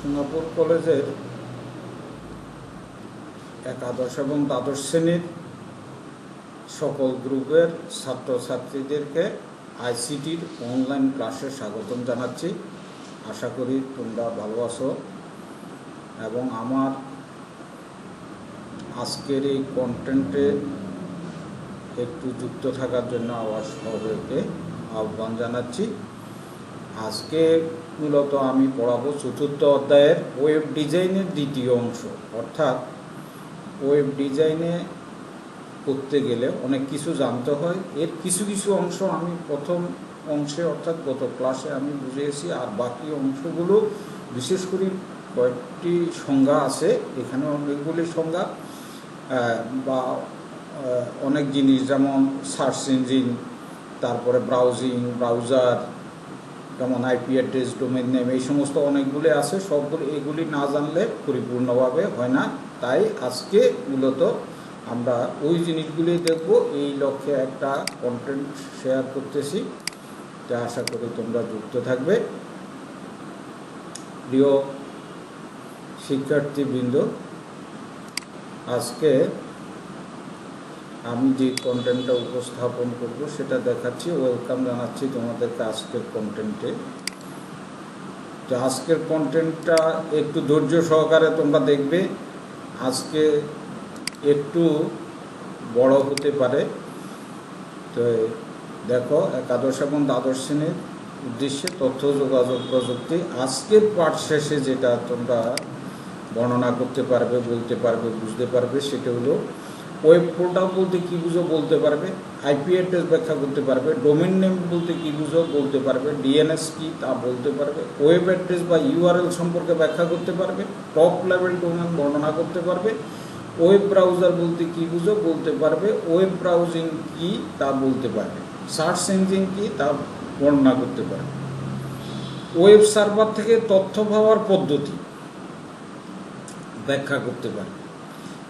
সোনাপুর কলেজের একাদশ এবং দ্বাদশ শ্রেণীর সকল গ্রুপের ছাত্রছাত্রীদেরকে আইসিটির অনলাইন ক্লাসে স্বাগতম জানাচ্ছি। আশা করি তোমরা ভালো আছো এবং আমার আজকের এই কন্টেন্টে একটু যুক্ত থাকার জন্য সবাইকে আহ্বান জানাচ্ছি। আজকে মূলত আমি পড়াবো চতুর্থ অধ্যায়ের ওয়েব ডিজাইনের দ্বিতীয় অংশ। অর্থাৎ ওয়েব ডিজাইনে করতে গেলে অনেক কিছু জানতে হয়। এর কিছু কিছু অংশ আমি প্রথম অংশে অর্থাৎ গত ক্লাসে আমি বুঝিয়েছি, আর বাকি অংশগুলো বিশেষ করে কয়েকটি সংজ্ঞা আছে, এখানে অনেকগুলি সংজ্ঞা বা অনেক জিনিস, যেমন সার্চ ইঞ্জিন, তারপরে ব্রাউজার, যেমন আইপি অ্যাড্রেস, ডোমেইন নেম, এই সমস্ত অনেকগুলি আছে। সবগুলি এগুলি না জানলে পরিপূর্ণভাবে হয় না। তাই আজকে মূলত আমরা ওই জিনিসগুলি দেখব, এই লক্ষ্যে একটা কন্টেন্ট শেয়ার করতেছি। তা আশা করি তোমরা যুক্ত থাকবে। প্রিয় শিক্ষার্থীবৃন্দ, আজকে আমি যে কন্টেন্টটা উপস্থাপন করব সেটা দেখাচ্ছি। ওয়েলকাম জানাচ্ছি তোমাদেরকে আজকের কন্টেন্টে। তো আজকের কন্টেন্টটা একটু ধৈর্য সহকারে তোমরা দেখবে। আজকে একটু বড় হতে পারে। তো দেখো, একাদশ এবং দ্বাদশ শ্রেণীর উদ্দেশ্যে তথ্য যোগাযোগ প্রযুক্তি, আজকের পাঠ শেষে যেটা তোমরা বর্ণনা করতে পারবে, বলতে পারবে, বুঝতে পারবে, সেটা হলো ওয়েব পোর্টাল বলতে কী বুঝো বলতে পারবে, আইপি অ্যাড্রেস ব্যাখ্যা করতে পারবে, ডোমেইন নেম বলতে কী বুঝো বলতে পারবে, ডিএনএস কি তা বলতে পারবে, ওয়েব অ্যাড্রেস বা ইউআরএল সম্পর্কে ব্যাখ্যা করতে পারবে, টপ লেভেল ডোমেইন বর্ণনা করতে পারবে, ওয়েব ব্রাউজার বলতে কী বুঝো বলতে পারবে, ওয়েব ব্রাউজিং কি তা বলতে পারবে, সার্চ ইঞ্জিন কি তা বর্ণনা করতে পারবে, ওয়েব সার্ভার থেকে তথ্য পাওয়ার পদ্ধতি ব্যাখ্যা করতে পারবে।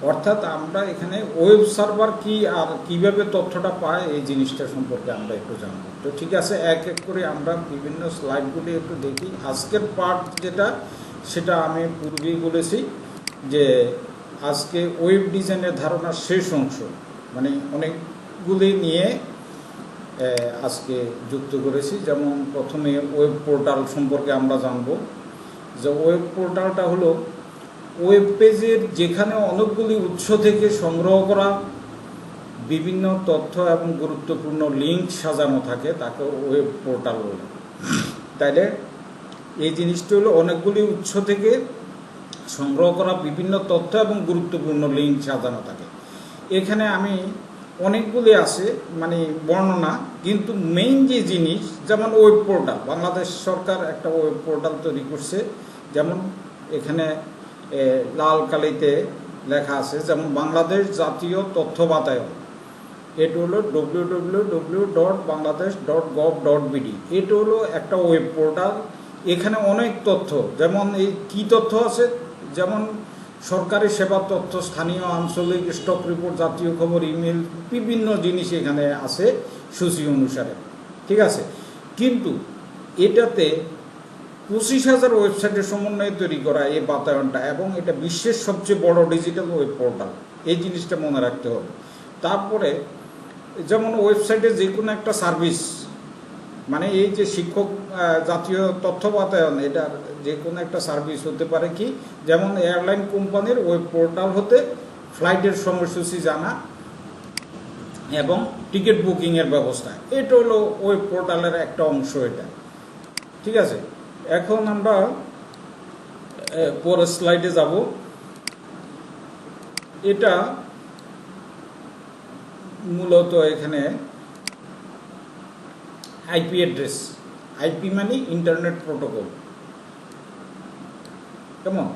অর্থাৎ আমরা এখানে ওয়েব সার্ভার কি আর কিভাবে তথ্যটা পায় এই জিনিসটা সম্পর্কে আমরা একটু জানব। তো ঠিক আছে, এক এক করে আমরা বিভিন্ন স্লাইডগুলি একটু দেখি। আজকের পার্ট যেটা, সেটা আমি পূর্বেই বলেছি যে আজকে ওয়েব ডিজাইনের ধারণার শেষ অংশ, মানে অনেকগুলি নিয়ে আজকে যুক্ত করেছি। যেমন প্রথমে ওয়েব পোর্টাল সম্পর্কে আমরা জানব। যে ওয়েব পোর্টালটা হলো ওয়েব পেজের যেখানে অনেকগুলি উৎস থেকে সংগ্রহ করা বিভিন্ন তথ্য এবং গুরুত্বপূর্ণ লিঙ্ক সাজানো থাকে, তাকে ওয়েব পোর্টাল বলে। তাইলে এই জিনিসটি হলো অনেকগুলি উৎস থেকে সংগ্রহ করা বিভিন্ন তথ্য এবং গুরুত্বপূর্ণ লিঙ্ক সাজানো থাকে। এখানে আমি অনেকগুলি আছে মানে বর্ণনা, কিন্তু মেইন যে জিনিস, যেমন ওয়েব পোর্টাল, বাংলাদেশ সরকার একটা ওয়েব পোর্টাল তৈরি করছে। যেমন এখানে লাল কালিতে লেখা আছে, যেমন বাংলাদেশ জাতীয় তথ্য বাতায়ন, এটা হলো www.bangladesh.gov.bd। এটা হলো একটা ওয়েব পোর্টাল। এখানে অনেক তথ্য, যেমন এই কী তথ্য আছে, যেমন সরকারি সেবা তথ্য, স্থানীয় আঞ্চলিক স্টক রিপোর্ট, জাতীয় খবর, ইমেল, বিভিন্ন জিনিস এখানে আছে সূচি অনুসারে। ঠিক আছে, কিন্তু এটাতে 25,000 ওয়েবসাইটের সমন্বয়ে তৈরি করা এই বাতায়নটা, এবং এটা বিশ্বের সবচেয়ে বড় ডিজিটাল ওয়েব পোর্টাল। এই জিনিসটা মনে রাখতে হবে। তারপরে যেমন ওয়েবসাইটে যে কোনো একটা সার্ভিস, মানে এই যে শিক্ষক জাতীয় তথ্য বাতায়ন, এটার যে কোনো একটা সার্ভিস হতে পারে কি, যেমন এয়ারলাইন কোম্পানির ওয়েব পোর্টাল হতে ফ্লাইটের সময়সূচি জানা এবং টিকিট বুকিংয়ের ব্যবস্থা, এটা হলো ওয়েব পোর্টালের একটা অংশ এটা। ঠিক আছে, এখন আমরা পরের স্লাইডে যাব। এটা মূলত এখানে আইপি অ্যাড্রেস, আইপি মানে ইন্টারনেট প্রোটোকল। কেমন?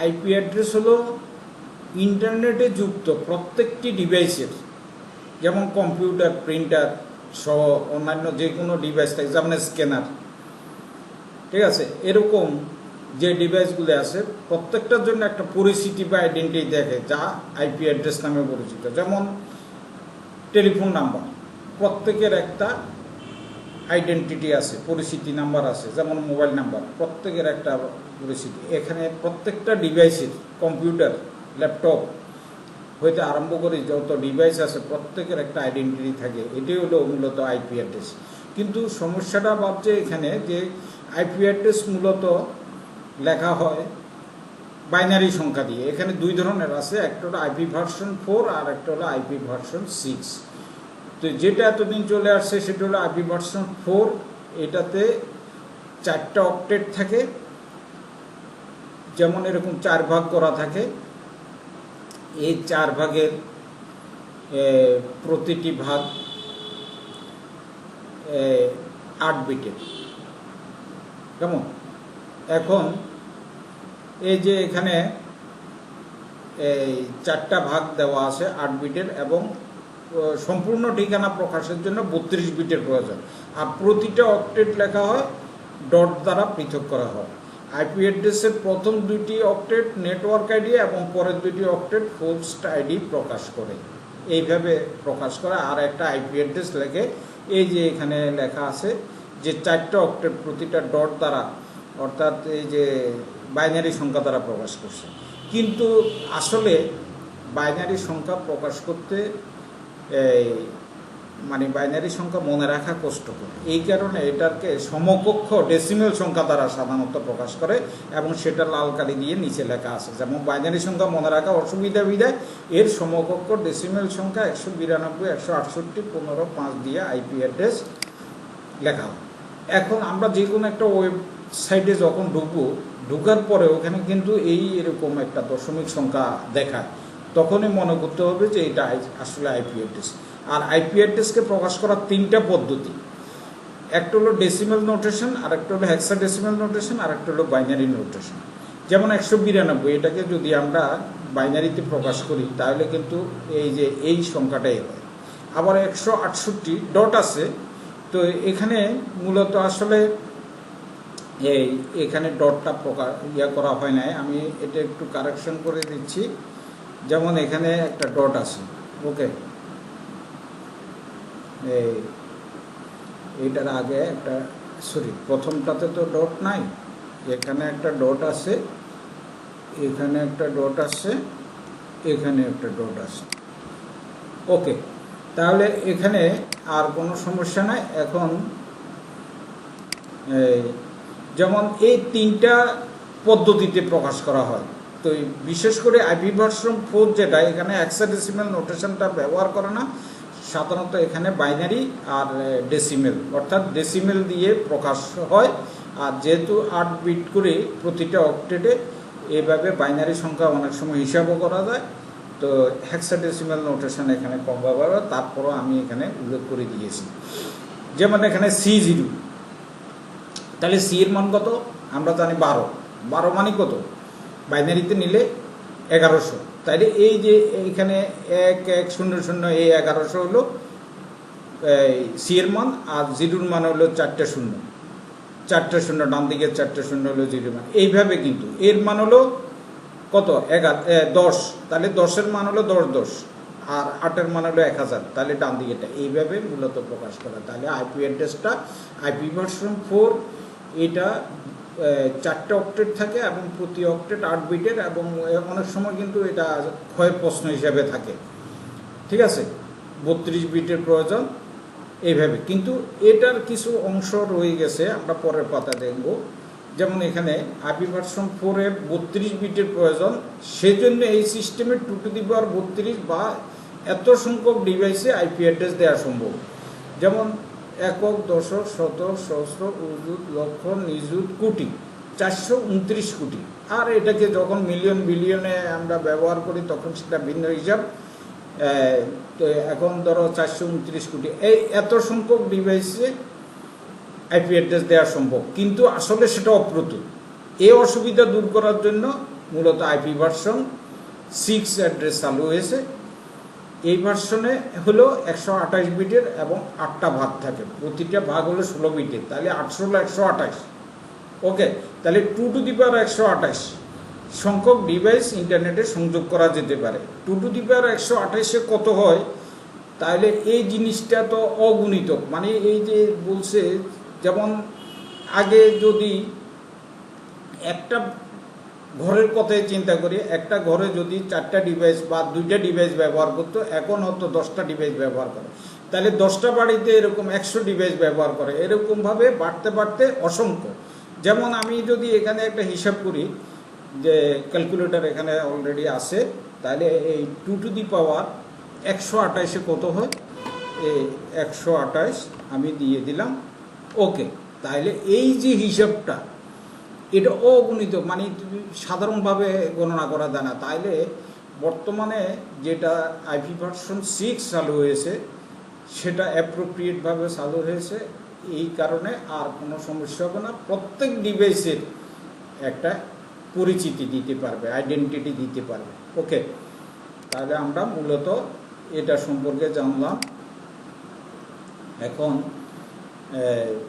আইপি অ্যাড্রেস হলো ইন্টারনেটে যুক্ত প্রত্যেকটি ডিভাইসের, যেমন কম্পিউটার, প্রিন্টার সহ অন্যান্য যে কোনো ডিভাইস থাকে, যেমন স্ক্যানার। ঠিক আছে, এরকম যে ডিভাইসগুলো আছে প্রত্যেকটার জন্য একটা পরিচিতি বা আইডেন্টিটি দেখে, যা আইপি অ্যাড্রেস নামে পরিচিত। যেমন টেলিফোন নাম্বার, প্রত্যেকের একটা আইডেন্টিটি আছে, পরিচিতি নাম্বার আছে। যেমন মোবাইল নাম্বার, প্রত্যেকের একটা পরিস্থিতি। এখানে প্রত্যেকটা ডিভাইসের কম্পিউটার, ল্যাপটপ হইতে আরম্ভ করে যত ডিভাইস আছে প্রত্যেকের একটা আইডেন্টিটি থাকে, এটাই হলো মূলত আইপি অ্যাড্রেস। কিন্তু সমস্যাটা ভাবছে এখানে যে আইপি অ্যাড্রেস মূলত লেখা হয় বাইনারি সংখ্যা দিয়ে। এখানে দুই ধরনের আছে, একটা হলো আইপি ভার্সন 4 আর একটা হলো আইপি ভার্সন 6। তো যেটা এতদিন চলে আসছে সেটা হলো আইপি ভার্সন 4। এটাতে 4টা অক্টেট থাকে, যেমন এরকম 4 ভাগ করা থাকে। এই 4 ভাগের প্রতিটি ভাগ 8 বিটের। কেমন? এখন এই যে এখানে এই 4টা ভাগ দেওয়া আছে 8 বিটের, এবং সম্পূর্ণ ঠিকানা প্রকাশের জন্য 32 বিটের প্রয়োজন। আর প্রতিটা অক্টেট লেখা হয় ডট দ্বারা পৃথক করা হয়। আইপি অ্যাড্রেসের প্রথম 2টি অক্টেট নেটওয়ার্ক আইডি এবং পরের 2টি অক্টেট হোস্ট আইডি প্রকাশ করে, এইভাবে প্রকাশ করে। আর একটা আইপি অ্যাড্রেস লেখে, এই যে এখানে লেখা আছে যে 4টা অক্টেট প্রতিটা ডট দ্বারা, অর্থাৎ এই যে বাইনারি সংখ্যা দ্বারা প্রকাশ করছে। কিন্তু আসলে বাইনারি সংখ্যা প্রকাশ করতে মানে বাইনারি সংখ্যা মনে রাখা কষ্টকর। এই কারণে এটাকে সমকক্ষ ডেসিমেল সংখ্যা দ্বারা সাধারণত প্রকাশ করে, এবং সেটা লাল কালি দিয়ে নিচে লেখা আছে। যেমন বাইনারি সংখ্যা মনে রাখা অসুবিধা বিধায় এর সমকক্ষ ডেসিমেল সংখ্যা 192, 168, 15, 5 দিয়ে আইপি অ্যাড্রেস লেখা হয়। এখন আমরা যে কোনো একটা ওয়েবসাইটে যখন ঢুকার পরে ওখানে কিন্তু এরকম একটা দশমিক সংখ্যা দেখায়, তখনই মনে করতে হবে যে এটা আসলে আইপি অ্যাড্রেস। আর আইপি অ্যাড্রেসকে প্রকাশ করার 3টা পদ্ধতি, একটা হলো ডেসিমেল নোটেশন, আর একটা হলো হেক্সাডেসিমেল নোটেশন, আর একটা হলো বাইনারি নোটেশন। যেমন 192, এটাকে যদি আমরা বাইনারিতে প্রকাশ করি তাহলে কিন্তু এই যে এই সংখ্যাটাই হয়। আবার 168 ডট আছে, তো এখানে মূলত আসলে এখানে ডটটা করা হয় নাই, আমি এটা একটু কারেকশন করে দিচ্ছি। যেমন এখানে একটা ডট আছে, ওকে, এইটার আগে একটা প্রথমটাতে তো ডট নাই, এখানে একটা ডট আছে, এখানে একটা ডট আছে, এখানে একটা ডট আছে, ওকে। তাহলে এখানে আর কোনো সমস্যা নাই। এখন যেমন এই 3টা পদ্ধতিতে প্রকাশ করা হয়। তো বিশেষ করে আইপি ভার্সন 4 যেটা, এখানে হেক্সাডেসিমেল নোটেশনটা ব্যবহার করে না, সাধারণত এখানে বাইনারি আর ডেসিমেল, অর্থাৎ ডেসিমেল দিয়ে প্রকাশ হয়। আর যেহেতু 8 বিট করে প্রতিটা অক্টেটে, এভাবে বাইনারি সংখ্যা অনেক সময় হিসাবও করা যায়। তো হেক্সাডেসিমেল নোটেশন এখানে কম ব্যবহার হয়, তারপরও আমি এখানে উল্লেখ করে দিয়েছি। যেমন এখানে C0, তাহলে সি এর মান কত? আমরা জানি 12 মানে কত? বাইনারিতে নিলে 1100। তাইলে এই যে এইখানে 1100, এই 1100 হলো সি এর মান, আর জিরোর মান হলো 4টা শূন্য, 4টা শূন্য, ডান দিকে 4টা শূন্য হলো জিরোর মান। এইভাবে কিন্তু এর মান হলো কত? 10। তাহলে 10-এর মান হলো 10, আর 8-এর মান হলো 1000, তাহলে ডান দিকেটা। এইভাবে মূলত প্রকাশ করা। তাহলে আইপি অ্যাড্রেসটা আইপি ভার্সন 4, এটা 4টা অক্টেট থাকে, এবং প্রতি অক্টেট 8 বিটের, এবং অনেক সময় কিন্তু এটা ক্ষয় প্রশ্ন হিসাবে থাকে, ঠিক আছে, 32 বিটের প্রয়োজন এইভাবে। কিন্তু এটার কিছু অংশ রয়ে গেছে, আমরা পরের পাতা দেখব। যেমন এখানে আইপি ভার্সন 4-এর 32 বিটের প্রয়োজন, সেজন্য এই সিস্টেমে 2^32 বা এত সংখ্যক ডিভাইসে আইপি অ্যাড্রেস দেওয়া সম্ভব। যেমন একক, দশক, শতক, সহস্র, অযুত, লক্ষ, নিযুত, কোটি, 429 কোটি। আর এটাকে যখন মিলিয়ন বিলিয়নে আমরা ব্যবহার করি তখন সেটা ভিন্ন হিসাব। তো এখন ধরো 429 কোটি, এই এত সংখ্যক ডিভাইসে আইপি অ্যাড্রেস দেওয়া সম্ভব, কিন্তু আসলে সেটা অপ্রতুল। এই অসুবিধা দূর করার জন্য মূলত আইপি ভার্সন 6 অ্যাড্রেস চালু হয়েছে। এই ভার্সনে হলো 128 বিটের, এবং 8টা ভাগ থাকে, প্রতিটা ভাগ হলো 16 বিটের, তাহলে 800 হলো 128, ওকে। তাহলে 2^128 সংখ্যক ডিভাইস ইন্টারনেটে সংযোগ করা যেতে পারে। 2^128 কত হয়? তাহলে এই জিনিসটা তো অগণিত, মানে এই যে বলছে, যেমন আগে যদি একটা ঘরের কথাই চিন্তা করি, একটা ঘরে যদি 4টা ডিভাইস বা 2টা ডিভাইস ব্যবহার করতো, এখন হয়তো 10টা ডিভাইস ব্যবহার করে, তাহলে 10টা বাড়িতে এরকম 100 ডিভাইস ব্যবহার করে, এরকমভাবে বাড়তে বাড়তে অসংখ্য। যেমন আমি যদি এখানে একটা হিসাব করি, যে ক্যালকুলেটর এখানে অলরেডি আছে, তাহলে এই 2 টু দি পাওয়ার 128 কত হয়, এই 128 আমি দিয়ে দিলাম, ওকে। তাহলে এই যে হিসাবটা, এটা অগণিত, মানে সাধারণভাবে গণনা করা যায় না। তাইলে বর্তমানে যেটা আইপি ভার্সন 6 চালু হয়েছে, সেটা অ্যাপ্রোপ্রিয়েটভাবে চালু হয়েছে, এই কারণে আর কোনো সমস্যা হবে না। প্রত্যেক ডিভাইসের একটা পরিচিতি দিতে পারবে, আইডেন্টিটি দিতে পারবে, ওকে। তাহলে আমরা মূলত এটা সম্পর্কে জানলাম। এখন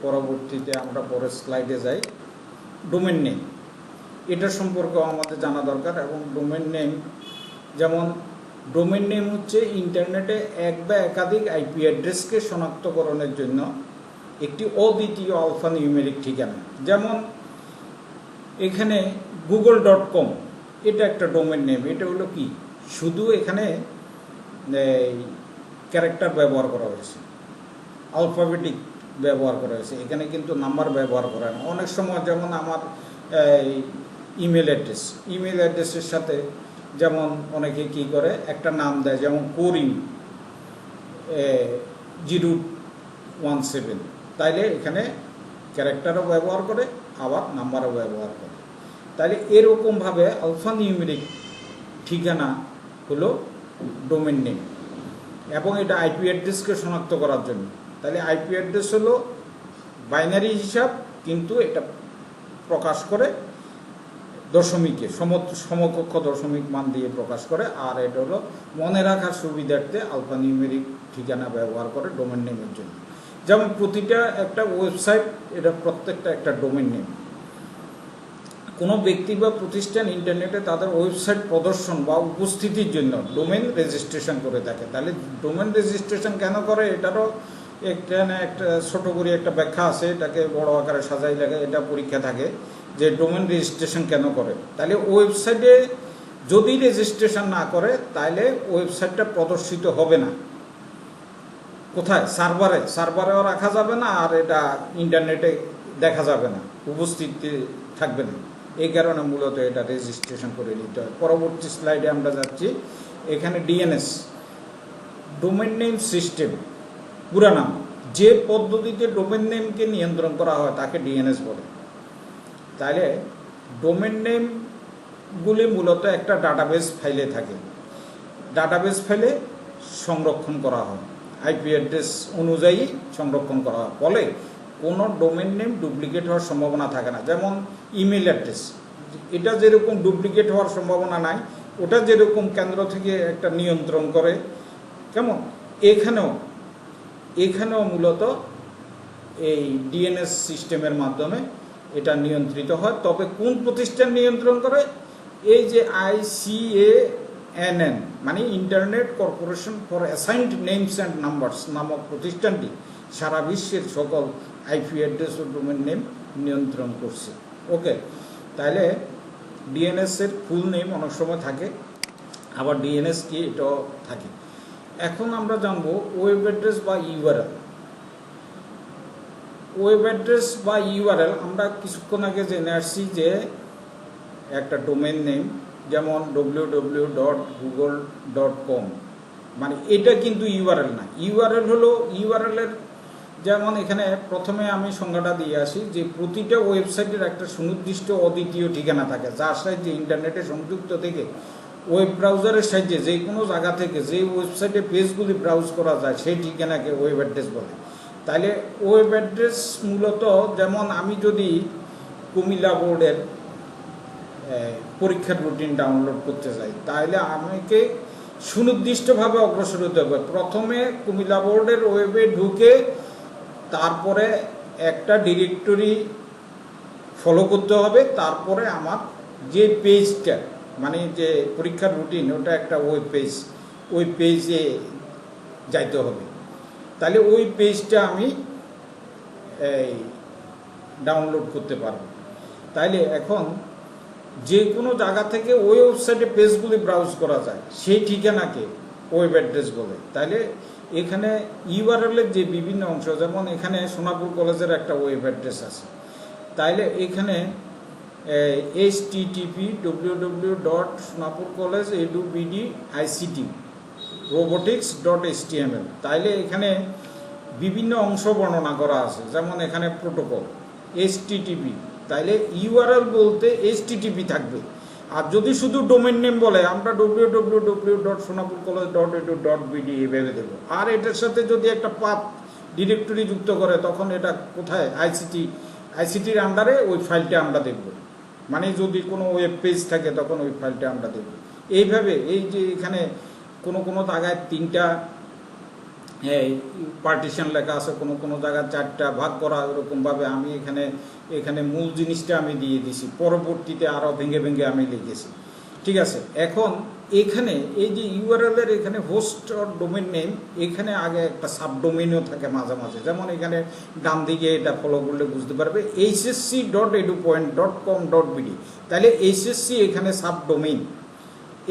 পরবর্তীতে আমরা পরের স্লাইডে যাই। ডোমেন নেম, এটা সম্পর্কেও আমাদের জানা দরকার। এবং ডোমেন নেম, যেমন ডোমেন নেম হচ্ছে ইন্টারনেটে এক বা একাধিক আইপি অ্যাড্রেসকে শনাক্তকরণের জন্য একটি অদ্বিতীয় আলফানিউমেরিক ঠিকানা। যেমন এখানে google.com, এটা একটা ডোমেন নেম। এটা হলো কি, শুধু এখানে ক্যারেক্টার ব্যবহার করা হয়েছে, আলফাবেটিক ব্যবহার করা হয়েছে, এখানে কিন্তু নাম্বার ব্যবহার করা না। অনেক সময় যেমন আমার ইমেল অ্যাড্রেসের সাথে যেমন অনেকে কি করে, একটা নাম দেয়, যেমন করিম 017, তাইলে এখানে ক্যারেক্টারও ব্যবহার করে, আবার নাম্বারও ব্যবহার করে। তাহলে এরকমভাবে আলফানিউমেরিক ঠিকানা হলো ডোমেন নেম, এবং এটা আইপি অ্যাড্রেসকে শনাক্ত করার জন্য। তাহলে আইপি অ্যাড্রেস হলো বাইনারি হিসাব, কিন্তু এটা প্রকাশ করে দশমিকে, সমকক্ষ দশমিক মান দিয়ে প্রকাশ করে। আর এটা হলো মনে রাখার সুবিধার্থে আলফানিউমেরিক ঠিকানা ব্যবহার করে ডোমেন নেমের জন্য। যেমন প্রতিটা একটা ওয়েবসাইট, এটা প্রত্যেকটা একটা ডোমেন নেম। কোনো ব্যক্তি বা প্রতিষ্ঠান ইন্টারনেটে তাদের ওয়েবসাইট প্রদর্শন বা উপস্থিতির জন্য ডোমেন রেজিস্ট্রেশন করে থাকে। তাহলে ডোমেন রেজিস্ট্রেশন কেন করে, এটারও এখানে একটা ছোট করে একটা ব্যাখ্যা আছে, এটাকে বড় আকারে সাজাই লাগে, এটা পরীক্ষা থাকে যে ডোমেন রেজিস্ট্রেশন কেন করে। তাহলে ওয়েবসাইটে যদি রেজিস্ট্রেশন না করে, তাহলে ওয়েবসাইটটা প্রদর্শিত হবে না। কোথায়? সার্ভারেও রাখা যাবে না, আর এটা ইন্টারনেটে দেখা যাবে না, উপস্থিতি থাকবে না। এই কারণে মূলত এটা রেজিস্ট্রেশন করে নিতে হয়। পরবর্তী স্লাইডে আমরা যাচ্ছি। এখানে ডিএনএস, ডোমেন নেম সিস্টেম, পুরা নাম। যে পদ্ধতিতে ডোমেন নেমকে নিয়ন্ত্রণ করা হয় তাকে ডিএনএস বলে। তাহলে ডোমেন নেমগুলি মূলত একটা ডাটাবেস ফাইলে থাকে, ডাটাবেস ফাইলে সংরক্ষণ করা হয়, আইপি অ্যাড্রেস অনুযায়ী সংরক্ষণ করা হয়, ফলে কোনো ডোমেন নেম ডুপ্লিকেট হওয়ার সম্ভাবনা থাকে না। যেমন ইমেল অ্যাড্রেস, এটা যেরকম ডুপ্লিকেট হওয়ার সম্ভাবনা নাই, ওটা যেরকম কেন্দ্র থেকে একটা নিয়ন্ত্রণ করে, কেমন এখানেও মূলত এই ডিএনএস সিস্টেমের মাধ্যমে এটা নিয়ন্ত্রিত হয়। তবে কোন প্রতিষ্ঠান নিয়ন্ত্রণ করে? এই যে ICANN, মানে internet corporation for assigned names and numbers নামক প্রতিষ্ঠানটি সারা বিশ্বের সকল আইপি অ্যাড্রেস ও ডোমেন নেম নিয়ন্ত্রণ করছে, ওকে। তাহলে ডিএনএসের ফুল নেম অনেক সময় থাকে, আবার ডিএনএস কি এটাও থাকে। এখন আমরা জানবো ওয়েব অ্যাড্রেস বা ইউআরএল। ওয়েব অ্যাড্রেস বা ইউআরএল আমরা কিছুক্ষণ আগে জেনে আসছি যে একটা ডোমেন নেম, যেমন www.google.com, মানে এটা কিন্তু ইউআরএল না। ইউআরএল হলো, ইউআরএলের যেমন এখানে প্রথমে আমি সংজ্ঞাটা দিয়ে আসি যে প্রতিটা ওয়েবসাইটের একটা সুনির্দিষ্ট অদ্বিতীয় ঠিকানা থাকে, যার সাহায্যে ইন্টারনেটে সংযুক্ত থেকে ওয়েব ব্রাউজারের সাহায্যে যে কোনো জায়গা থেকে যে ওয়েবসাইটে পেজগুলি ব্রাউজ করা যায় সেই ঠিকানাকে ওয়েব অ্যাড্রেস বলে। তাহলে ওয়েব অ্যাড্রেস মূলত, যেমন আমি যদি কুমিল্লা বোর্ডের পরীক্ষার রুটিন ডাউনলোড করতে চাই, তাহলে আমাকে সুনির্দিষ্টভাবে অগ্রসর হতে হবে। প্রথমে কুমিল্লা বোর্ডের ওয়েবে ঢুকে তারপরে একটা ডিরেক্টরি ফলো করতে হবে, তারপরে আমার যে পেজটা, মানে যে পরীক্ষার রুটিন, ওটা একটা ওয়েব পেজ, ওই পেজে যাইতে হবে। তাহলে ওই পেজটা আমি ডাউনলোড করতে পারবো। তাইলে এখন যে কোনো জায়গা থেকে ওই ওয়েবসাইটে পেজগুলি ব্রাউজ করা যায় সেই ঠিকানাকে ওয়েব অ্যাড্রেস বলে। তাইলে এখানে ইউআরএলের যে বিভিন্ন অংশ, যেমন এখানে সোনাপুর কলেজের একটা ওয়েব অ্যাড্রেস আছে, তাইলে এখানে http://sonapurcollege.edu/bd/ict-robotics.html। তাইলে এখানে বিভিন্ন অংশ বর্ণনা করা আছে, যেমন এখানে প্রোটোকল এইচটিটিপি, তাইলে ইউআরএল বলতে এইচটিটিপি থাকবে। আর যদি শুধু ডোমেন নেম বলে আমরা www.sonapurcollege.edu.bd ভেবে দেবো। আর এটার সাথে যদি একটা পাথ ডিরেক্টরি যুক্ত করে, তখন এটা কোথায় আইসিটির আন্ডারে ওই ফাইলটা আমরা দেখব। মানে যদি কোনো ওয়েব পেজ থাকে তখন ওই ফাইলটা আমরা দেখব। এইভাবে এই যে এখানে কোনো কোনো জায়গায় 3টা পার্টিশন লেখা আছে, কোনো কোনো জায়গায় 4টা ভাগ করা, এরকমভাবে আমি এখানে মূল জিনিসটা আমি দিয়ে দিছি, পরবর্তীতে আরও ভেঙে ভেঙে আমি লিখেছি। ঠিক আছে, এখন এখানে এই যে ইউআরএলের এখানে হোস্ট অর ডোমেন নেম, এখানে আগে একটা সাবডোমেনও থাকে মাঝে মাঝে, যেমন এখানে ডান দিকে এটা ফলো করলে বুঝতে পারবে hsc.edupoint.com.bd। তাহলে hsc এখানে সাবডোমেন,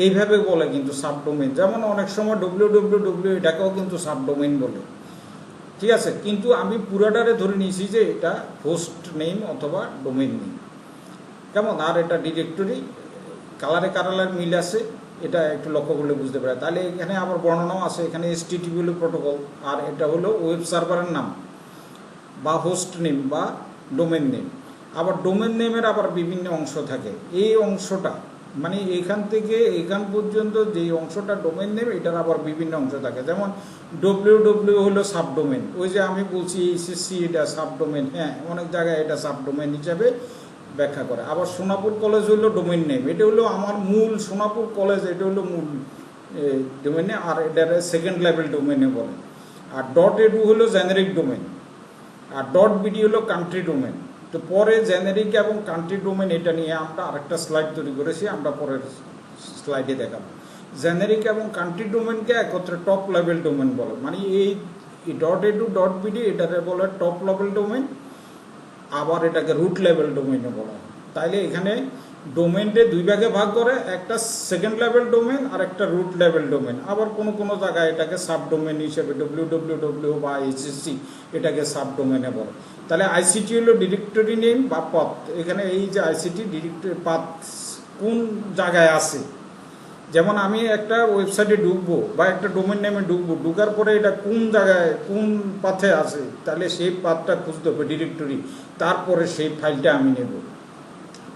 এইভাবে বলে কিন্তু সাবডোমেন। যেমন অনেক সময় www এটাকেও কিন্তু সাবডোমেন বলে। ঠিক আছে, কিন্তু আমি পুরাটারে ধরে নিয়েছি যে এটা হোস্ট নেম অথবা ডোমেন নেম। কেমন? আর এটা ডিরেক্টরি, কালারে কালারের মিল আছে, এটা একটু লক্ষ্য করলে বুঝতে পারে। তাহলে এখানে আবার বর্ণনাও আছে, এখানে HTTP প্রোটোকল, আর এটা হলো ওয়েব সার্ভারের নাম বা হোস্ট নেম বা ডোমেন নেম। আবার ডোমেন নেমের আবার বিভিন্ন অংশ থাকে। এই অংশটা মানে এখান থেকে এখান পর্যন্ত যে অংশটা ডোমেন নেম, এটার আবার বিভিন্ন অংশ থাকে। যেমন www হলো সাবডোমেন, ওই যে আমি বলছি HSC এটা সাবডোমেন, হ্যাঁ অনেক জায়গায় এটা সাবডোমেন হিসাবে ব্যাখ্যা করে। আবার সোনাপুর কলেজ হলো ডোমেন নেম, এটা হলো আমার মূল সোনাপুর কলেজ, এটা হলো মূল ডোমেনে, আর এটার সেকেন্ড লেভেল ডোমেনে বলে। আর .edu হলো জেনারিক ডোমেন, আর .bd হলো কান্ট্রি ডোমেন। তো পরে জেনারিক এবং কান্ট্রি ডোমেন এটা নিয়ে আমরা আরেকটা স্লাইড তৈরি করেছি, আমরা পরের স্লাইডে দেখাবো। জেনারিক এবং কান্ট্রি ডোমেনকে একত্রে টপ লেভেল ডোমেন বলে। মানে এই .edu .bd এটাকে বলে টপ লেভেল ডোমেন, আবার এটাকে রুট লেভেল ডোমেনে বলা হয়। তাইলে এখানে ডোমেনকে 2 ভাগে ভাগ করে, একটা সেকেন্ড লেভেল ডোমেন আর একটা রুট লেভেল ডোমেন। আবার কোনো কোনো জায়গায় এটাকে সাবডোমেন হিসেবে www বা HSC এটাকে সাবডোমেনে বলে। তাহলে আইসিটি হলো ডিরেক্টরি নেম বা পাথ। এখানে এই যে আইসিটি ডিরেক্টরি পাথ কোন জায়গায় আছে, যেমন আমি একটা ওয়েবসাইটে ঢুকবো বা একটা ডোমেন নেমে ঢুকবো, ঢুকার পরে এটা কোন জায়গায় কোন পাথে আছে, তাহলে সেই পাথটা খুঁজতে হবে ডিরেক্টরি, তারপরে সেই ফাইলটা আমি নেব।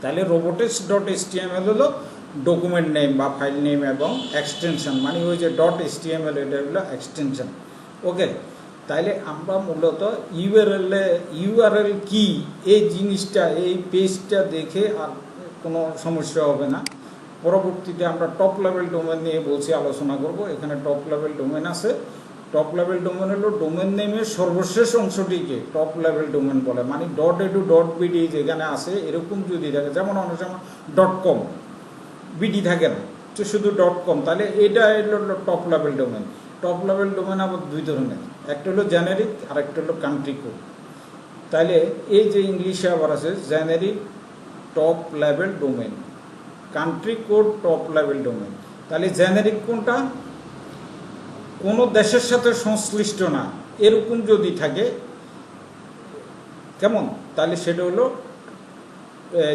তাহলে robotics.html হলো ডকুমেন্ট নেম বা ফাইল নেম এবং এক্সটেনশন, মানে ওই যে .html এটা হলো এক্সটেনশন। ওকে, তাইলে আমরা মূলত ইউআরএল কি এই জিনিসটা, এই পেজটা দেখে আর কোনো সমস্যা হবে না। পরবর্তীতে আমরা টপ লেভেল ডোমেন নিয়ে বলছি, আলোচনা করব। এখানে টপ লেভেল ডোমেন আছে। টপ লেভেল ডোমেন হলো ডোমেন নেমের সর্বশেষ অংশটিকে টপ লেভেল ডোমেন বলে। মানে .edu .bd যেখানে আছে এরকম যদি থাকে, যেমন অনেক সময় .com বিডি থাকে না, তো শুধু .com, তাহলে এটা হলো top level domain. Top level domain আবার 2 ধরনের, একটা হলো জেনারিক আর একটা হলো কান্ট্রি কোড। তাহলে এই যে ইংলিশে আবার আছে generic top level domain, country code top level domain. তাহলে জেনারিক কোনটা? কোনো দেশের সাথে সংশ্লিষ্ট না এরকম যদি থাকে, কেমন, তাহলে সেটা হলো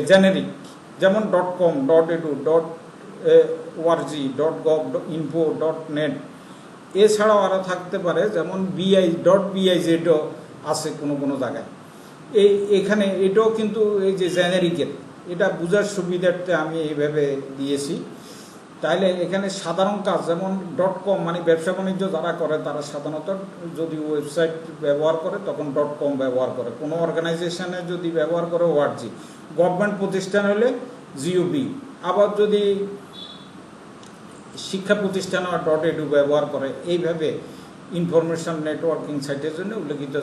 জেনারিক। যেমন .com .edu .org .gov .info .net, এছাড়াও আরও থাকতে পারে, যেমন .biz আছে কোনো কোনো জায়গায়। এখানে এটাও কিন্তু এই যে জেনারিকের, এটা বোঝার সুবিধার্থে আমি এইভাবে দিয়েছি। তাইলে এখানে সাধারণ কাজ, যেমন .com মানে ব্যবসা বাণিজ্য যারা করে তারা সাধারণত যদি ওয়েবসাইট ব্যবহার করে তখন .com ব্যবহার করে। কোনো অর্গানাইজেশনে যদি ব্যবহার করে .org, গভর্নমেন্ট প্রতিষ্ঠান হলে .gov, আবার যদি শিক্ষা প্রতিষ্ঠান আর .edu ব্যবহার করে। এইভাবে ইনফরমেশন নেটওয়ার্কিং সাইটের জন্য উল্লেখিত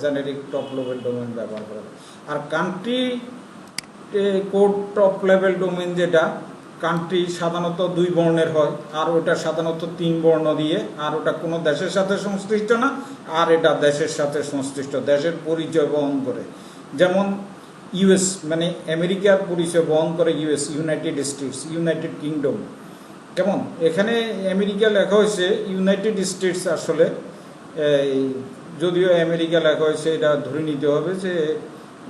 জেনারিক টপ লেভেল ডোমেন ব্যবহার করে। আর country code top level domain, যেটা কান্ট্রি সাধারণত 2 বর্ণের হয়, আর ওটা সাধারণত 3 বর্ণ দিয়ে, আর ওটা কোনো দেশের সাথে সংশ্লিষ্ট না, আর এটা দেশের সাথে সংশ্লিষ্ট, দেশের পরিচয় বহন করে। যেমন ইউএস মানে আমেরিকার পরিচয় বহন করে US, United states, United kingdom. কেমন এখানে আমেরিকা লেখা হয়েছে, ইউনাইটেড স্টেটস আসলে যদিও আমেরিকা লেখা হয়েছে, এটা ধরে নিতে হবে যে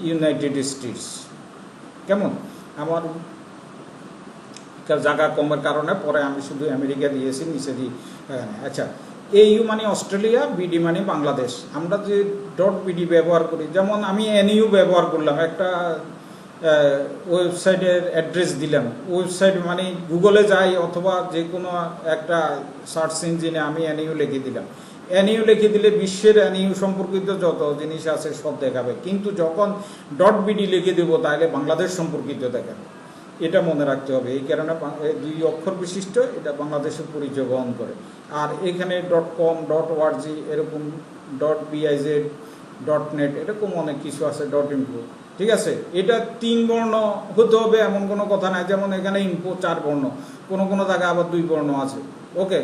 ইউনাইটেড স্টেটস। কেমন আমার জায়গা কমের কারণে পরে আমি শুধু আমেরিকা দিয়েছি, নিচে দিই এখানে। আচ্ছা, AU মানে অস্ট্রেলিয়া, BD মানে বাংলাদেশ। আমরা যে .BD ব্যবহার করি, যেমন আমি NU ব্যবহার করলাম, একটা ওয়েবসাইটের অ্যাড্রেস দিলাম, ওয়েবসাইট মানে গুগলে যাই অথবা যে কোনো একটা সার্চ ইঞ্জিনে আমি NU লিখে দিলাম। NU লিখে দিলে বিশ্বের NU সম্পর্কিত যত জিনিস আছে সব দেখাবে, কিন্তু যখন .BD লিখে দেবো তাহলে বাংলাদেশ সম্পর্কিত দেখাবে। এটা মনে রাখতে হবে। এই কারণে 2 অক্ষর বিশিষ্ট এটা বাংলাদেশের পরিচয় বহন করে। আর এখানে .com, .org, এরকম .biz, .net, এরকম অনেক কিছু আছে, .info। ঠিক আছে, এটা 3 বর্ণ হতে হবে এমন কোনো কথা নাই। যেমন এখানে ইনফো 4 বর্ণ, কোনো কোনো জায়গায় আবার 2 বর্ণ আছে। ওকে,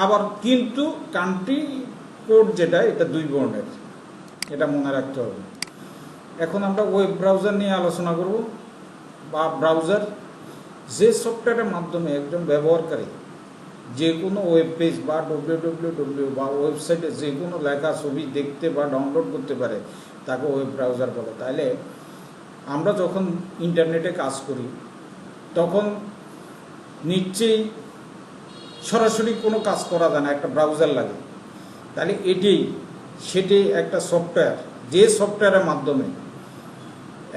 আবার কিন্তু কান্ট্রি কোড যেটা, এটা 2 বর্ণের, এটা মনে রাখতে হবে। এখন আমরা ওয়েব ব্রাউজার নিয়ে আলোচনা করব, বা ব্রাউজার যে সফটওয়্যারের মাধ্যমে একজন ব্যবহারকারী যে কোনো ওয়েব পেজ বা www বা ওয়েবসাইটে যে কোনো লেখা ছবি দেখতে বা ডাউনলোড করতে পারে তাকে ওয়েব ব্রাউজার বলে। তাইলে আমরা যখন ইন্টারনেটে কাজ করি তখন নিশ্চয়ই সরাসরি কোনো কাজ করা যায় না, একটা ব্রাউজার লাগে। তাহলে সেটি একটা সফটওয়্যার, যে সফটওয়্যারের মাধ্যমে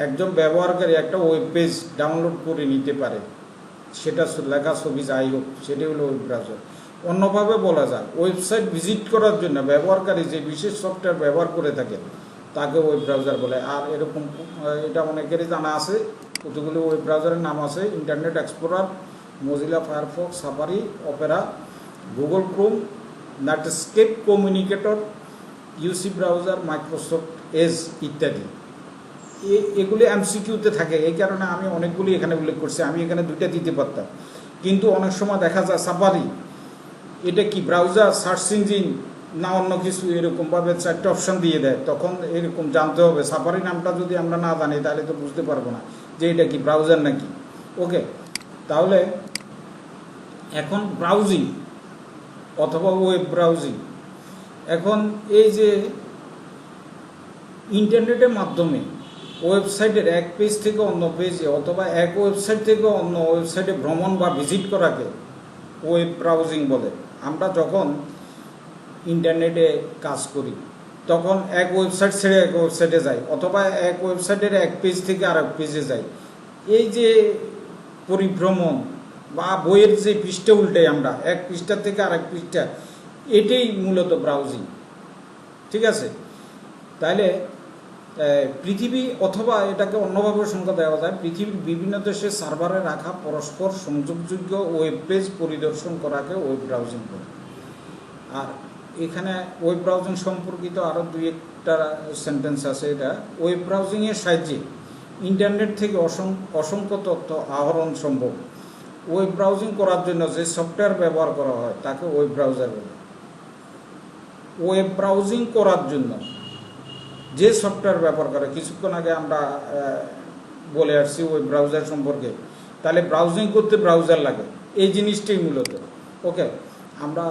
একজন ব্যবহারকারী একটা ওয়েব পেজ ডাউনলোড করে নিতে পারে, সেটা লেখা ছবি যাই হোক, সেটি হলো ওয়েব ব্রাউজার। অন্যভাবে বলা যায়, ওয়েবসাইট ভিজিট করার জন্য ব্যবহারকারী যে বিশেষ সফটওয়্যার ব্যবহার করে থাকে তাকে ওয়েব ব্রাউজার বলে। আর এরকম এটা অনেকেরই জানা আছে, কতগুলো ওয়েব ব্রাউজারের নাম আছে: internet explorer, Mozilla Firefox, Safari, Opera, Google Chrome, Netscape Communicator, UC browser, Microsoft Edge ইত্যাদি। এগুলি MCQতে থাকে, এই কারণে আমি অনেকগুলি এখানে উল্লেখ করছি। আমি এখানে 2টা দিতে পারতাম, কিন্তু অনেক সময় দেখা যায় সাফারি এটা কি ব্রাউজার, সার্চ ইঞ্জিন না অন্য কিছু, এরকমভাবে 4টে অপশান দিয়ে দেয়। তখন এরকম জানতে হবে, সাফারি নামটা যদি আমরা না জানি তাহলে তো বুঝতে পারবো না যে এটা কি ব্রাউজার নাকি। ওকে, তাহলে এখন ব্রাউজিং অথবা ওয়েব ব্রাউজিং, এখন এই যে ইন্টারনেটের মাধ্যমে ওয়েবসাইটের এক পেজ থেকে অন্য পেজে অথবা এক ওয়েবসাইট থেকে অন্য ওয়েবসাইটে ভ্রমণ বা ভিজিট করাকে ওয়েব ব্রাউজিং বলে। আমরা যখন ইন্টারনেটে কাজ করি তখন এক ওয়েবসাইট ছেড়ে এক ওয়েবসাইটে যাই, অথবা এক ওয়েবসাইটের এক পেজ থেকে আরেক পেজে যাই। এই যে পরিভ্রমণ বা বইয়ের যে পৃষ্ঠা উল্টে আমরা এক পৃষ্ঠা থেকে আরেক পৃষ্ঠা, এটাই মূলত ব্রাউজিং। ঠিক আছে, তাহলে পৃথিবী, অথবা এটাকে অন্যভাবে সংখ্যা দেওয়া যায়, পৃথিবীর বিভিন্ন দেশে সার্ভারে রাখা পরস্পর সংযোগযোগ্য ওয়েব পেজ পরিদর্শন করাকে ওয়েব ব্রাউজিং বলে। আর এখানে ওয়েব ব্রাউজিং সম্পর্কিত আরও 2-একটা সেন্টেন্স আছে। এটা ওয়েব ব্রাউজিংয়ের সাহায্যে ইন্টারনেট থেকে অসংখ্য তথ্য আহরণ সম্ভব। ওয়েব ব্রাউজিং করার জন্য যে সফটওয়্যার ব্যবহার করা হয় তাকে ওয়েব ব্রাউজার বলে। ওয়েব ব্রাউজিং করার জন্য যে সফটওয়্যার ব্যবহার করে, কিছুক্ষণ আগে আমরা বলে আসছি ওয়েব ব্রাউজার সম্পর্কে। তাহলে ব্রাউজিং করতে ব্রাউজার লাগে, এই জিনিসটাই মূলত। ওকে, আমরা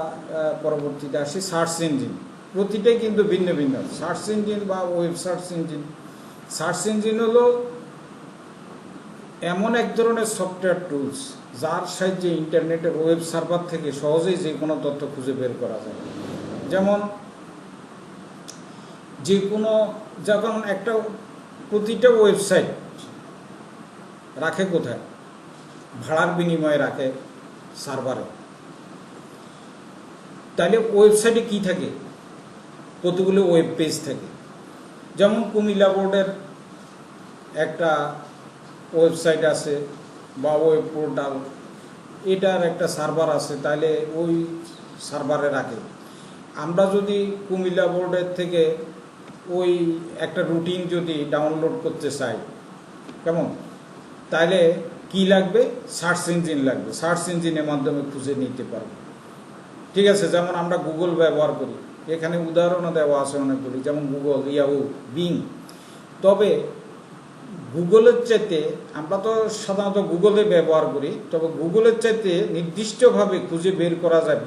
পরবর্তীতে আসি সার্চ ইঞ্জিন। প্রতিটাই কিন্তু ভিন্ন ভিন্ন। সার্চ ইঞ্জিন বা web search engine, search engine হলো এমন এক ধরনের সফটওয়্যার টুলস যার সাহায্যে ইন্টারনেটের ওয়েব সার্ভার থেকে সহজেই যে কোনো তথ্য খুঁজে বের করা যায়। যেমন যে কোনো, যখন একটা প্রতিটা ওয়েবসাইট রাখে কোথায়, ভাড়ার বিনিময়ে রাখে সার্ভারে। তাহলে ওয়েবসাইটে কি থাকে, কতগুলো ওয়েব পেজ থাকে। যেমন কুমিল্লা বোর্ডের একটা ওয়েবসাইট আছে বা ওয়েব পোর্টাল, এটার একটা সার্ভার আছে, তাহলে ওই সার্ভারে রাখে। আমরা যদি কুমিল্লা বোর্ডের থেকে ওই একটা রুটিন যদি ডাউনলোড করতে চাই, কেমন, তাহলে কি লাগবে, সার্চ ইঞ্জিন লাগবে। সার্চ ইঞ্জিনের মাধ্যমে খুঁজে নিতে পারবো। ঠিক আছে, যেমন আমরা গুগল ব্যবহার করি, এখানে উদাহরণও দেওয়া আছে অনেকগুলি, যেমন গুগল, ইয়াহু, বিং। তবে গুগলের চাইতে আমরা তো সাধারণত গুগলে ব্যবহার করি, তবে গুগলের চাইতে নির্দিষ্টভাবে খুঁজে বের করা যায়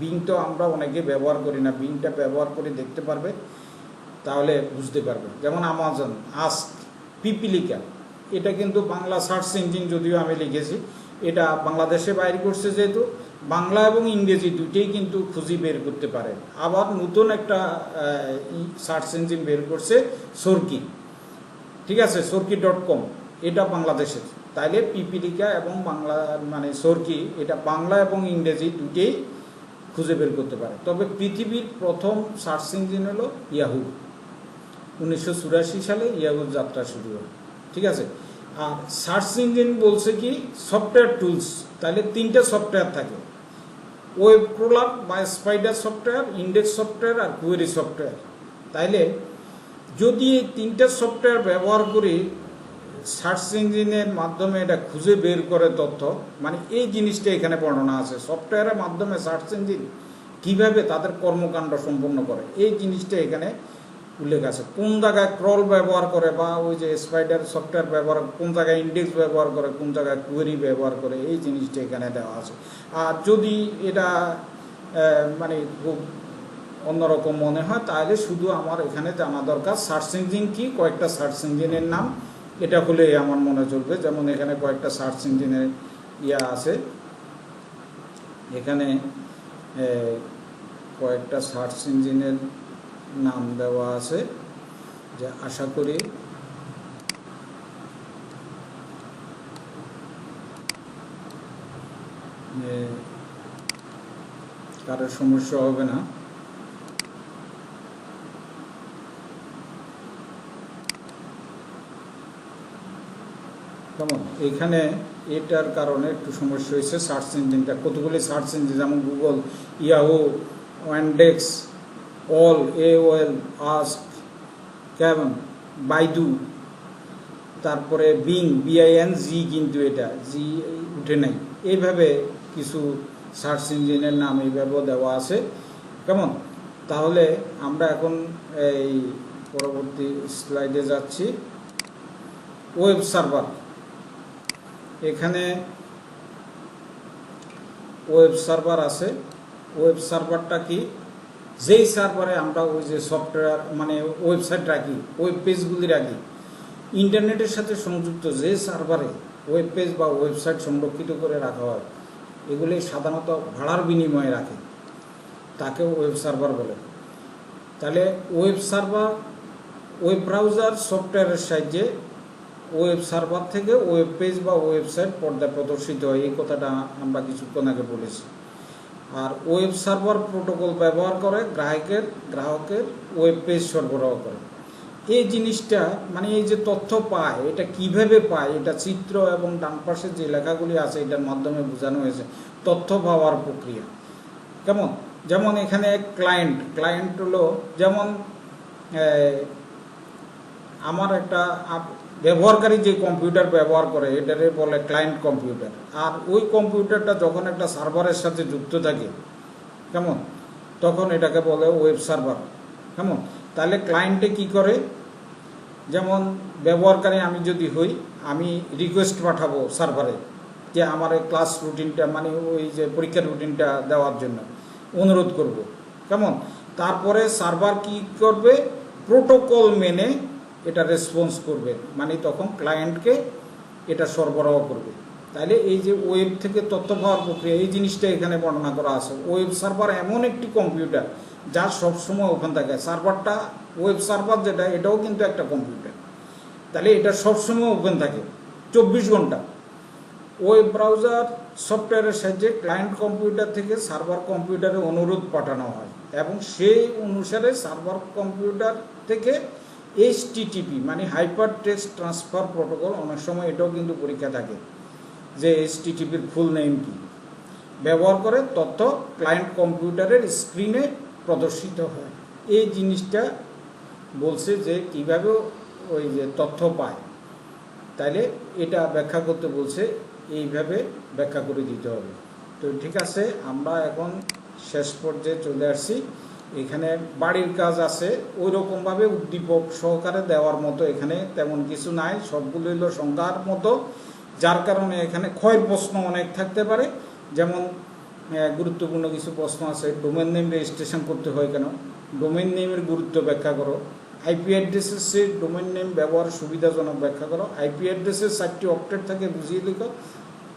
বিং তো আমরা অনেকে ব্যবহার করি না, বিংটা ব্যবহার করে দেখতে পারবে, তাহলে বুঝতে পারবে। যেমন আমাজন, আস্ক, পিপিলিকা, এটা কিন্তু বাংলা সার্চ ইঞ্জিন, যদিও আমি লিখেছি, এটা বাংলাদেশে বাইর করছে, যেহেতু বাংলা এবং ইংরেজি দুইটাই কিন্তু খুঁজে বের করতে পারে। আবার নতুন একটা সার্চ ইঞ্জিন বের করছে সরকি, ঠিক আছে, সরকি.com, এটা বাংলাদেশের। তাইলে পিপিলিকা এবং বাংলা মানে সরকি, এটা বাংলা এবং ইংরেজি দুটেই খুঁজে বের করতে পারে। তবে পৃথিবীর প্রথম সার্চ ইঞ্জিন হলো ইয়াহু, 1984 সালে ইয়াহুর যাত্রা শুরু হয়, ঠিক আছে। আর সার্চ ইঞ্জিন বলছে কি সফটওয়্যার টুলস, তাহলে 3টা সফটওয়্যার থাকে, ওয়েব ক্রলার বা স্পাইডার সফটওয়্যার, ইন্ডেক্স সফটওয়্যার আর কোয়েরি সফটওয়্যার। তাইলে যদি এই 3টা সফটওয়্যার ব্যবহার করে সার্চ ইঞ্জিনের মাধ্যমে এটা খুঁজে বের করে তথ্য, মানে এই জিনিসটা এখানে বর্ণনা আছে, সফটওয়্যারের মাধ্যমে সার্চ ইঞ্জিন কীভাবে তাদের কর্মকাণ্ড সম্পন্ন করে, এই জিনিসটা এখানে উল্লেখ আছে। কোন জায়গায় ক্রল ব্যবহার করে বা ওই যে স্পাইডার সফটওয়্যার ব্যবহার, কোন জায়গায় ইন্ডেক্স ব্যবহার করে, কোন জায়গায় কোয়েরি ব্যবহার করে, এই জিনিসটা এখানে দেওয়া আছে। আর যদি এটা মানে খুব অন্যরকম মনে হয়, তাহলে শুধু আমার এখানে জানা দরকার সার্চ ইঞ্জিন কি, কয়েকটা সার্চ ইঞ্জিনের নাম, এটা হলে আমার মনে চলবে। যেমন এখানে কয়েকটা সার্চ ইঞ্জিনের আছে, এখানে কয়েকটা সার্চ ইঞ্জিনের নাম দেওয়া আছে, যে আশা করি কারোর সমস্যা হবে না। কেমন, এখানে এটার কারণে একটু সমস্যা হয়েছে, সার্চ ইঞ্জিনটা কতগুলি সার্চ ইঞ্জিন, যেমন Google, Yahoo, Yandex, all, AOL, Ask, কেমন, বাইদু, তারপরে BING, কিন্তু এটা জি উঠে নাই, এইভাবে কিছু সার্চ ইঞ্জিনের নাম এইভাবেও দেওয়া আছে। কেমন, তাহলে আমরা এখন এই পরবর্তী স্লাইডে যাচ্ছি। ওয়েব সার্ভার, এখানে ওয়েব সার্ভার আছে। ওয়েব সার্ভারটা কি, যেই সার্ভারে আমরা ওই যে সফটওয়্যার মানে ওয়েবসাইট রাখি, ওয়েব পেজগুলি রাখি, ইন্টারনেটের সাথে সংযুক্ত যে সার্ভারে ওয়েব পেজ বা ওয়েবসাইট সংরক্ষিত করে রাখা হয়, এগুলি সাধারণত ভাড়ার বিনিময়ে রাখে, তাকে ওয়েব সার্ভার বলে। তাহলে ওয়েব সার্ভার ওয়েব ব্রাউজার সফটওয়্যারের সাহায্যে ওয়েব সার্ভার থেকে ওয়েব পেজ বা ওয়েবসাইট পর্দায় প্রদর্শিত হয়, এই কথাটা আমরা কিছুক্ষণ আগে বলেছি। আর ওয়েব সার্ভার প্রোটোকল ব্যবহার করে গ্রাহকের ওয়েব পেজ সরবরাহ করে। এই জিনিসটা মানে এই যে তথ্য পায়, এটা কিভাবে পায়, এটা চিত্র এবং ডান পাশে যে লেখাগুলি আছে এটার মাধ্যমে বোঝানো হয়েছে তথ্য পাওয়ার প্রক্রিয়া। কেমন, যেমন এখানে ক্লায়েন্ট হলো, যেমন আমার একটা ব্যবহারকারী যে কম্পিউটার ব্যবহার করে এটারে বলে ক্লায়েন্ট কম্পিউটার, আর ওই কম্পিউটারটা যখন একটা সার্ভারের সাথে যুক্ত থাকে, কেমন, তখন এটাকে বলে ওয়েব সার্ভার। কেমন, তাহলে ক্লায়েন্টে কি করে, যেমন ব্যবহারকারী আমি যদি হই, আমি রিকোয়েস্ট পাঠাবো সার্ভারে যে আমার এই ক্লাস রুটিনটা মানে ওই যে পরীক্ষার রুটিনটা দেওয়ার জন্য অনুরোধ করব। কেমন, তারপরে সার্ভার কি করবে, প্রোটোকল মেনে এটা রেসপন্স করবে, মানে তখন ক্লায়েন্টকে এটা সরবরাহ করবে। তাইলে এই যে ওয়েব থেকে তথ্য পাওয়ার প্রক্রিয়া, এই জিনিসটা এখানে বর্ণনা করা আছে। ওয়েব সার্ভার এমন একটি কম্পিউটার যা সবসময় ওখানে থাকে, সার্ভারটা ওয়েব সার্ভার যেটা, এটাও কিন্তু একটা কম্পিউটার, তাহলে এটা সবসময় ওপেন থাকে 24 ঘন্টা। ওয়েব ব্রাউজার সফটওয়্যারের সাহায্যে ক্লায়েন্ট কম্পিউটার থেকে সার্ভার কম্পিউটারে অনুরোধ পাঠানো হয় এবং সেই অনুসারে সার্ভার কম্পিউটার থেকে HTTP মানে হাইপার টেক্সট ট্রান্সফার প্রোটোকল, অনেক সময় এটাও কিন্তু পরীক্ষা থাকে যে HTTPর ফুল নেম কি, ব্যবহার করে তথ্য ক্লায়েন্ট কম্পিউটারের স্ক্রিনে প্রদর্শিত হয়। এই জিনিসটা বলছে যে কীভাবে ওই যে তথ্য পায়, তাইলে এটা ব্যাখ্যা করতে বলছে, এইভাবে ব্যাখ্যা করে দিতে হবে। তো ঠিক আছে, আমরা এখন শেষ পর্যায়ে চলে আসছি। এখানে বাড়ির কাজ আছে, ওই রকমভাবে উদ্দীপক সহকারে দেওয়ার মতো এখানে তেমন কিছু নাই, সবগুলো হলো সংখ্যার মতো, যার কারণে এখানে ক্ষয়ের প্রশ্ন অনেক থাকতে পারে। যেমন গুরুত্বপূর্ণ কিছু প্রশ্ন আছে, ডোমেন নেম রেজিস্ট্রেশন করতে হয় কেন, ডোমেন নেমের গুরুত্ব ব্যাখ্যা করো, আইপি অ্যাড্রেসের সে ডোমেন নেম ব্যবহার সুবিধাজনক ব্যাখ্যা করো, আইপি অ্যাড্রেসের 4টি অক্টেট থাকে বুঝিয়ে লিখো,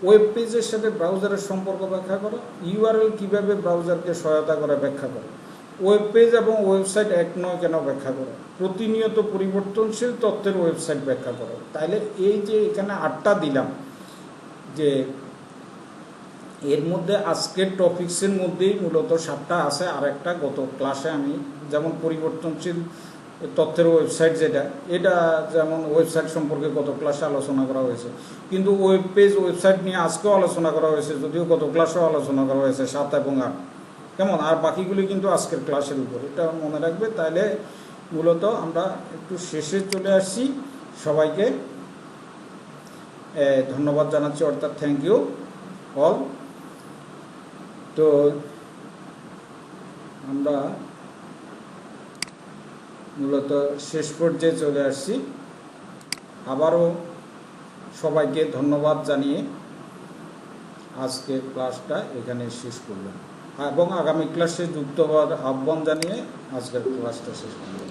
ওয়েব পেজের সাথে ব্রাউজারের সম্পর্ক ব্যাখ্যা করো, ইউআরএল কীভাবে ব্রাউজারকে সহায়তা করে ব্যাখ্যা করো, ওয়েব পেজ এবং ওয়েবসাইট এক নয় কেন ব্যাখ্যা করো, প্রতিনিয়ত পরিবর্তনশীল তথ্যের ওয়েবসাইট ব্যাখ্যা করো। তাইলে এই যে এখানে 8টা দিলাম, যে এর মধ্যে আজকের টপিক্সের মধ্যেই মূলত 7টা আছে, আর একটা গত ক্লাসে আমি যেমন পরিবর্তনশীল তথ্যের ওয়েবসাইট যেটা, এটা যেমন ওয়েবসাইট সম্পর্কে গত ক্লাসে আলোচনা করা হয়েছে, কিন্তু ওয়েব পেজ ওয়েবসাইট নিয়ে আজকেও আলোচনা করা হয়েছে, যদিও গত ক্লাসেও আলোচনা করা হয়েছে 7 এবং 8, কেমন, আর বাকিগুলি কিন্তু আজকের ক্লাসের উপর, এটা মনে রাখবে। তাহলে মূলত আমরা একটু শেষে চলে আসছি, সবাইকে ধন্যবাদ জানাচ্ছি, অর্থাৎ থ্যাংক ইউ অল। তো আমরা মূলত শেষ পর্যায়ে চলে আসছি, আবারও সবাইকে ধন্যবাদ জানিয়ে আজকের ক্লাসটা এখানে শেষ করলাম, এবং আগামী ক্লাসে যুক্ত হওয়ার আহ্বান জানিয়ে আজকের ক্লাসটা শেষ করলাম।